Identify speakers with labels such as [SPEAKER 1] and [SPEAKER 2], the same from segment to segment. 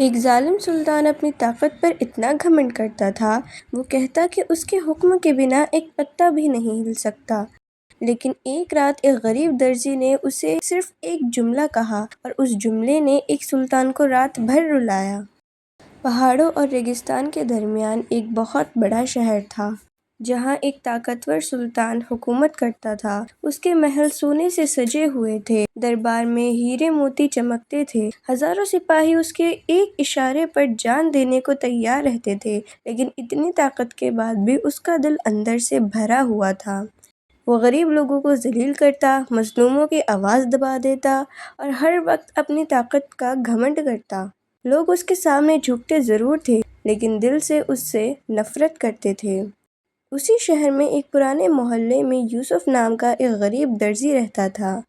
[SPEAKER 1] ایک ظالم سلطان اپنی طاقت پر اتنا گھمنڈ کرتا تھا، وہ کہتا کہ اس کے حکم کے بنا ایک پتا بھی نہیں ہل سکتا۔ لیکن ایک رات ایک غریب درزی نے اسے صرف ایک جملہ کہا اور اس جملے نے ایک سلطان کو رات بھر رلایا۔ پہاڑوں اور ریگستان کے درمیان ایک بہت بڑا شہر تھا، جہاں ایک طاقتور سلطان حکومت کرتا تھا۔ اس کے محل سونے سے سجے ہوئے تھے، دربار میں ہیرے موتی چمکتے تھے، ہزاروں سپاہی اس کے ایک اشارے پر جان دینے کو تیار رہتے تھے۔ لیکن اتنی طاقت کے بعد بھی اس کا دل اندر سے بھرا ہوا تھا۔ وہ غریب لوگوں کو ذلیل کرتا، مظلوموں کی آواز دبا دیتا اور ہر وقت اپنی طاقت کا گھمنڈ کرتا۔ لوگ اس کے سامنے جھکتے ضرور تھے، لیکن دل سے اس سے نفرت کرتے تھے۔ اسی شہر میں ایک پرانے محلے میں یوسف نام کا ایک غریب درزی رہتا تھا۔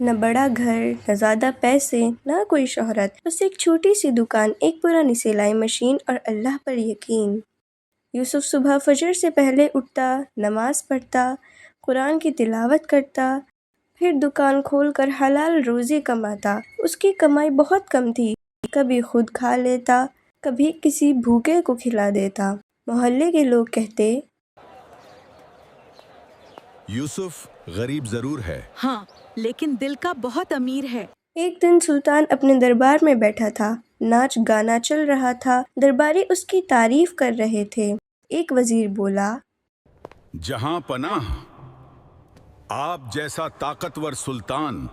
[SPEAKER 1] نہ بڑا گھر، نہ زیادہ پیسے، نہ کوئی شہرت، بس ایک چھوٹی سی دکان، ایک پرانی سلائی مشین اور اللہ پر یقین۔ یوسف صبح فجر سے پہلے اٹھتا، نماز پڑھتا، قرآن کی تلاوت کرتا، پھر دکان کھول کر حلال روزی کماتا۔ اس کی کمائی بہت کم تھی، کبھی خود کھا لیتا، کبھی کسی بھوکے کو کھلا دیتا۔ محلے کے لوگ کہتے،
[SPEAKER 2] یوسف غریب ضرور ہے،
[SPEAKER 3] ہاں، لیکن دل کا بہت امیر ہے۔
[SPEAKER 1] ایک دن سلطان اپنے دربار میں بیٹھا تھا، ناچ گانا چل رہا تھا، درباری اس کی تعریف کر رہے تھے۔ ایک وزیر بولا،
[SPEAKER 2] جہاں پناہ، آپ جیسا طاقتور سلطان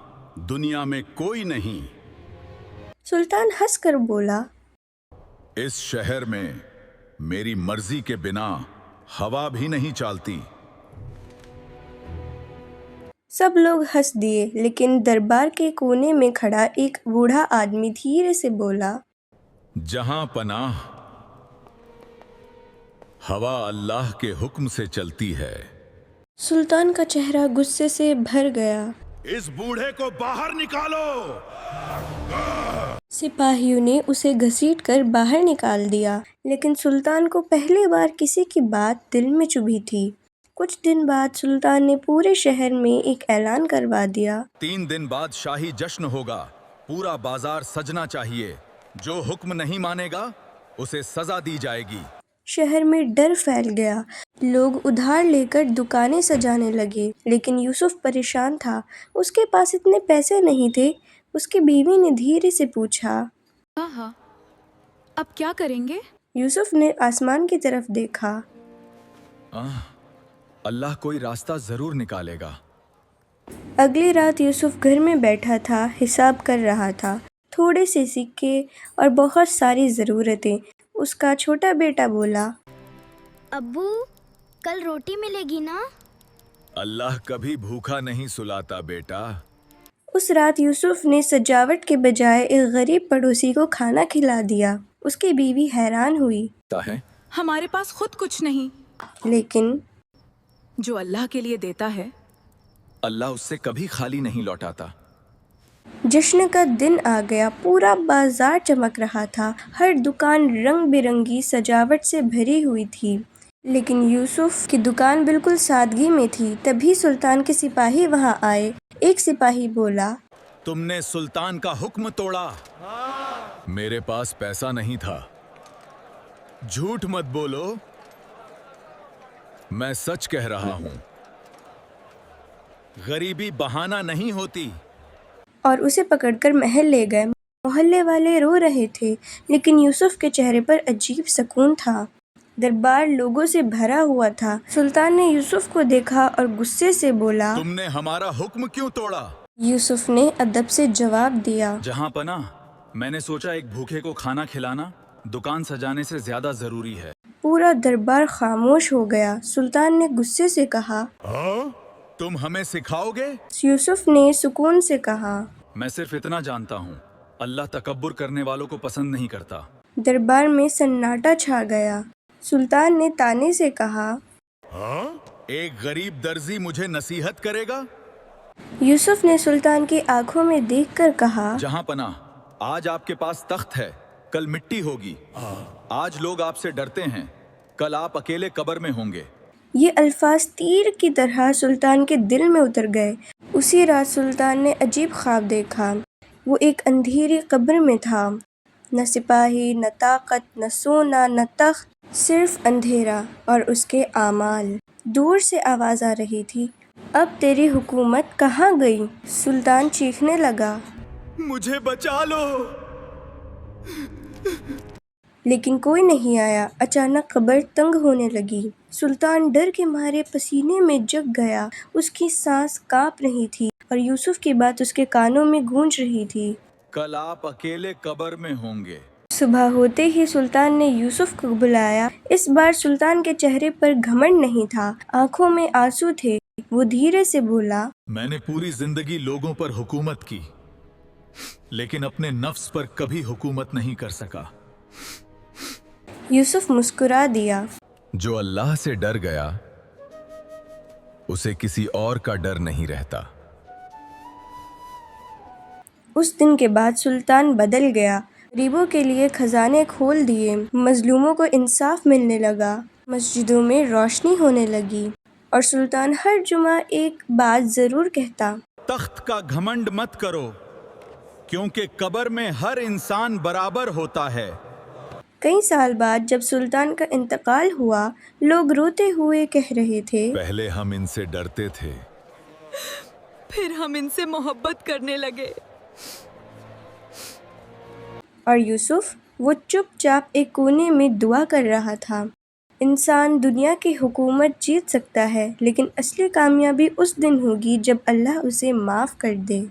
[SPEAKER 2] دنیا میں کوئی نہیں۔
[SPEAKER 1] سلطان ہنس کر بولا،
[SPEAKER 2] اس شہر میں میری مرضی کے بنا ہوا بھی نہیں چالتی۔
[SPEAKER 1] سب لوگ ہنس دیے، لیکن دربار کے کونے میں کھڑا ایک بوڑھا آدمی دھیرے سے بولا،
[SPEAKER 2] جہاں پناہ، ہوا اللہ کے حکم سے چلتی ہے۔
[SPEAKER 1] سلطان کا چہرہ غصے سے بھر گیا۔
[SPEAKER 2] اس بوڑھے کو باہر نکالو۔
[SPEAKER 1] سپاہیوں نے اسے گھسیٹ کر باہر نکال دیا، لیکن سلطان کو پہلی بار کسی کی بات دل میں چبھی تھی۔ کچھ دن بعد سلطان نے پورے شہر میں ایک اعلان کروا دیا،
[SPEAKER 2] 3 دن بعد شاہی جشن ہوگا، پورا بازار سجنا چاہیے، جو حکم نہیں مانے گا اسے سزا دی جائے گی۔
[SPEAKER 1] شہر میں ڈر پھیل گیا، لوگ ادھار لے کر دکانیں سجانے لگے۔ لیکن یوسف پریشان تھا، اس کے پاس اتنے پیسے نہیں تھے۔ اس کی بیوی نے دھیرے سے پوچھا،
[SPEAKER 3] ہاں، اب کیا کریں گے؟
[SPEAKER 1] یوسف نے آسمان کی طرف دیکھا۔
[SPEAKER 2] اللہ کوئی راستہ ضرور نکالے گا۔
[SPEAKER 1] اگلی رات یوسف گھر میں بیٹھا تھا، حساب کر رہا تھا، تھوڑے سے سکے اور بہت ساری ضرورتیں۔ اس کا چھوٹا بیٹا بولا،
[SPEAKER 4] ابو، کل روٹی ملے گی نا؟
[SPEAKER 2] اللہ کبھی بھوکا نہیں سلاتا بیٹا۔
[SPEAKER 1] اس رات یوسف نے سجاوٹ کے بجائے ایک غریب پڑوسی کو کھانا کھلا دیا۔ اس کی بیوی حیران ہوئی،
[SPEAKER 3] ہمارے پاس خود کچھ نہیں،
[SPEAKER 1] لیکن
[SPEAKER 3] جو اللہ کے لیے دیتا ہے
[SPEAKER 2] اللہ اس سے کبھی خالی نہیں لوٹاتا۔
[SPEAKER 1] جشن کا دن آ گیا، پورا بازار چمک رہا تھا، ہر دکان رنگ برنگی سجاوٹ سے بھری ہوئی تھی۔ لیکن یوسف کی دکان بالکل سادگی میں تھی۔ تبھی سلطان کے سپاہی وہاں آئے۔ ایک سپاہی بولا،
[SPEAKER 2] تم نے سلطان کا حکم توڑا۔ میرے پاس پیسہ نہیں تھا۔ جھوٹ مت بولو، میں سچ کہہ رہا ہوں۔ غریبی بہانہ نہیں ہوتی۔
[SPEAKER 1] اور اسے پکڑ کر محل لے گئے۔ محلے والے رو رہے تھے، لیکن یوسف کے چہرے پر عجیب سکون تھا۔ دربار لوگوں سے بھرا ہوا تھا۔ سلطان نے یوسف کو دیکھا اور غصے سے بولا،
[SPEAKER 2] تم نے ہمارا حکم کیوں توڑا؟
[SPEAKER 1] یوسف نے ادب سے جواب دیا،
[SPEAKER 2] جہاں پناہ، میں نے سوچا ایک بھوکے کو کھانا کھلانا دکان سجانے سے زیادہ ضروری ہے۔
[SPEAKER 1] پورا دربار خاموش ہو گیا۔ سلطان نے غصے سے کہا،
[SPEAKER 2] تم ہمیں سکھاؤ گے؟
[SPEAKER 1] یوسف نے سکون سے کہا،
[SPEAKER 2] میں صرف اتنا جانتا ہوں، اللہ تکبر کرنے والوں کو پسند نہیں کرتا۔
[SPEAKER 1] دربار میں سناٹا چھا گیا۔ سلطان نے تانے سے کہا،
[SPEAKER 2] ایک غریب درزی مجھے نصیحت کرے گا؟
[SPEAKER 1] یوسف نے سلطان کی آنکھوں میں دیکھ کر کہا،
[SPEAKER 2] جہاں پناہ، آج آپ کے پاس تخت ہے، کل مٹی ہوگی۔ آج لوگ آپ سے ڈرتے ہیں، کل آپ اکیلے قبر میں ہوں گے۔
[SPEAKER 1] یہ الفاظ تیر کی طرح سلطان کے دل میں اتر گئے۔ اسی رات سلطان نے عجیب خواب دیکھا۔ وہ ایک اندھیری قبر میں تھا، نہ سپاہی، نہ طاقت، نہ سونا، نہ تخت، صرف اندھیرا اور اس کے اعمال۔ دور سے آواز آ رہی تھی، اب تیری حکومت کہاں گئی؟ سلطان چیخنے لگا،
[SPEAKER 2] مجھے بچا لو۔
[SPEAKER 1] لیکن کوئی نہیں آیا۔ اچانک قبر تنگ ہونے لگی۔ سلطان ڈر کے مارے پسینے میں جگ گیا، اس کی سانس کانپ رہی تھی اور یوسف کی بات اس کے کانوں میں گونج رہی تھی۔
[SPEAKER 2] کل آپ اکیلے قبر میں ہوں گے۔
[SPEAKER 1] صبح ہوتے ہی سلطان نے یوسف کو بلایا۔ اس بار سلطان کے چہرے پر گھمنڈ نہیں تھا، آنکھوں میں آنسو تھے۔ وہ دھیرے سے بولا،
[SPEAKER 2] میں نے پوری زندگی لوگوں پر حکومت کی، لیکن اپنے نفس پر کبھی حکومت نہیں کر سکا۔
[SPEAKER 1] یوسف مسکرا دیا،
[SPEAKER 2] جو اللہ سے ڈر گیا اسے کسی اور کا ڈر نہیں رہتا۔
[SPEAKER 1] اس دن کے بعد سلطان بدل گیا۔ غریبوں کے لیے خزانے کھول دیے، مظلوموں کو انصاف ملنے لگا، مسجدوں میں روشنی ہونے لگی، اور سلطان ہر جمعہ ایک بات ضرور کہتا،
[SPEAKER 2] تخت کا گھمنڈ مت کرو، کیونکہ قبر میں ہر انسان برابر ہوتا ہے۔
[SPEAKER 1] کئی سال بعد جب سلطان کا انتقال ہوا، لوگ روتے ہوئے کہہ رہے تھے،
[SPEAKER 2] پہلے ہم ان سے ڈرتے تھے،
[SPEAKER 3] پھر ہم ان سے محبت کرنے لگے۔
[SPEAKER 1] اور یوسف وہ چپ چاپ ایک کونے میں دعا کر رہا تھا۔ انسان دنیا کی حکومت جیت سکتا ہے، لیکن اصلی کامیابی اس دن ہوگی جب اللہ اسے معاف کر دے۔